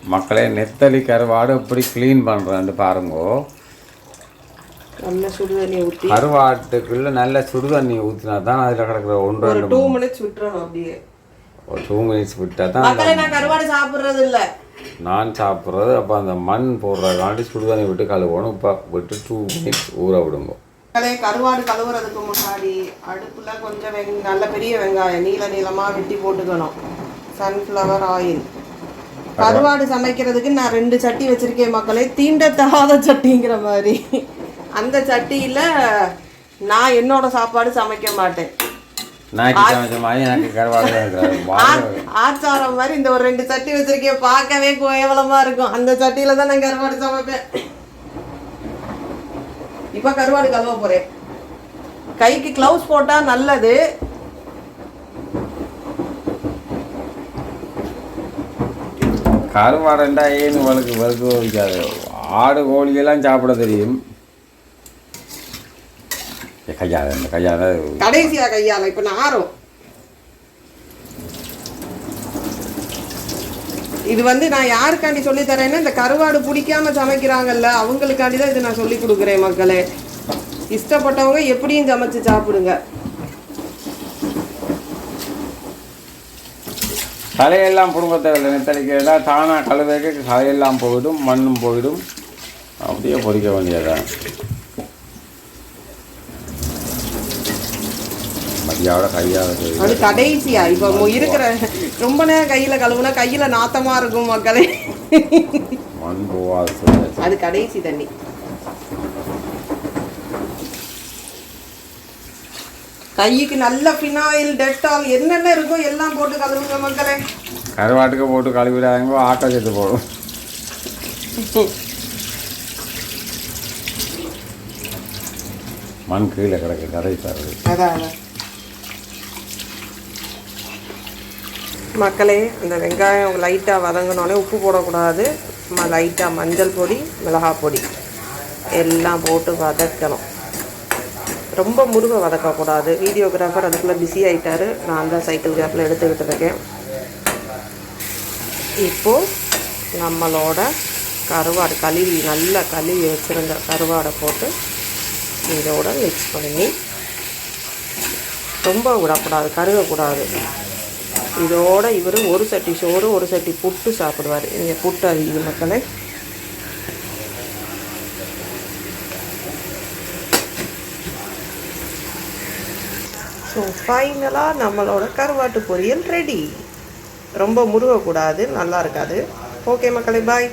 மக்களே நெத்தலி கருவாடு எப்படி க்ளீன் பண்ணுறான்னு பாருங்கோ. நல்ல சுடு தண்ணி ஊற்றி கருவாட்டுக்குள்ளே நல்ல சுடு தண்ணி ஊற்றினா தான் அதில் கிடக்கிற ஒரு 2 மினிட்ஸ் விட்டுறணும். அப்படியே ஒரு 2 மினிட்ஸ் விட்டால் தான். நான் கருவாடு சாப்பிட்றது இல்லை, நான் சாப்பிட்றது. அப்போ அந்த மண் போடுறதுக்காண்டி சுடு தண்ணி விட்டு கழுவணும். இப்போ விட்டு 2 மினிட்ஸ் ஊற விடுங்க. கருவாடு கழுவுறதுக்கு முன்னாடி அடுப்பில் கொஞ்சம் நல்ல பெரிய வெங்காயம் நீளமாக வெட்டி போட்டுக்கணும். Sunflower oil. கருவாடு சமைக்கிறதுக்கு நான் 2 சட்டி வச்சிருக்கேன் மக்களே, தீண்டத்தகாத சட்டிங்கிற மாதிரி. அந்த சட்டியில் நான் என்னோட சாப்பாடு சமைக்க மாட்டேன். ஆச்சாரம் மாதிரி இந்த ஒரு 2 சட்டி வச்சிருக்கேன், பார்க்கவே கேவலமா இருக்கும். அந்த சட்டியில தான் நான் கருவாடு சமைப்பேன். இப்ப கருவாடு கழுவ போறேன். கைக்கு கிளவுஸ் போட்டா நல்லது. கருவாடுண்டா ஏன்னு வழுக்கு வைக்காது. ஆடு கோழியெல்லாம் சாப்பிட தெரியும். கையால கடைசியா கையால இப்ப நாரும். இது நான் யாருக்காண்டி சொல்லி தரேன்னா, இந்த கருவாடு பிடிக்காம சமைக்கிறாங்கல்ல அவங்களுக்காண்டி தான் இது நான் சொல்லி கொடுக்குறேன் மக்களே. இஷ்டப்பட்டவங்க எப்படியும் சமைச்சு சாப்பிடுங்க. தலையெல்லாம் புடுங்க தேவையில்லை. நெத்தலிக்கையெல்லாம் தானாக கழுவைக்கு தலையெல்லாம் போயிடும், மண்ணும் போயிடும். அப்படியே பொறிக்க வேண்டியதான். அது கடைசியா இப்ப இருக்கிற ரொம்ப நேரம் கையில கழுவுனா கையில நாத்தமா இருக்கும் மக்களே. அது கடைசி தண்ணி. கைக்கு நல்ல பினாயில் டெட்டால் என்னென்ன இருக்கோ எல்லாம் போட்டு கழுவுங்க மக்களே. கருவாட்டுக்கு போட்டு கழுவிடாங்க, ஆட்டோ சேர்த்து போடும். மண் கீழே கிடக்கு கரை தருது. அதான் மக்களே, இந்த வெங்காயம் லைட்டாக வதங்கினோடனே உப்பு போடக்கூடாது. லைட்டாக மஞ்சள் பொடி, மிளகாய் பொடி எல்லாம் போட்டு வதக்கணும். ரொம்ப முருகை வதக்கக்கூடாது. வீடியோகிராஃபர் அதுக்குள்ளே பிஸி ஆகிட்டார். நான் தான் சைக்கிள் கேப்பில் எடுத்துக்கிட்டு இருக்கேன். இப்போது நம்மளோட கருவாடு நல்லா கழுவி வச்சுருந்த கருவாடை போட்டு இதோட மிக்ஸ் பண்ணி, ரொம்ப விடக்கூடாது, கருகக்கூடாது. இதோட இவர் 1 சட்டி சோறு 1 சட்டி புட்டு சாப்பிடுவார். இங்கே புட்டு அதிகம் மக்களே. ஸோ ஃபைனலாக நம்மளோட கருவாட்டு பொரியல் ரெடி. ரொம்ப முருகக்கூடாது, நல்லா இருக்காது. ஓகே மக்களே, பாய்.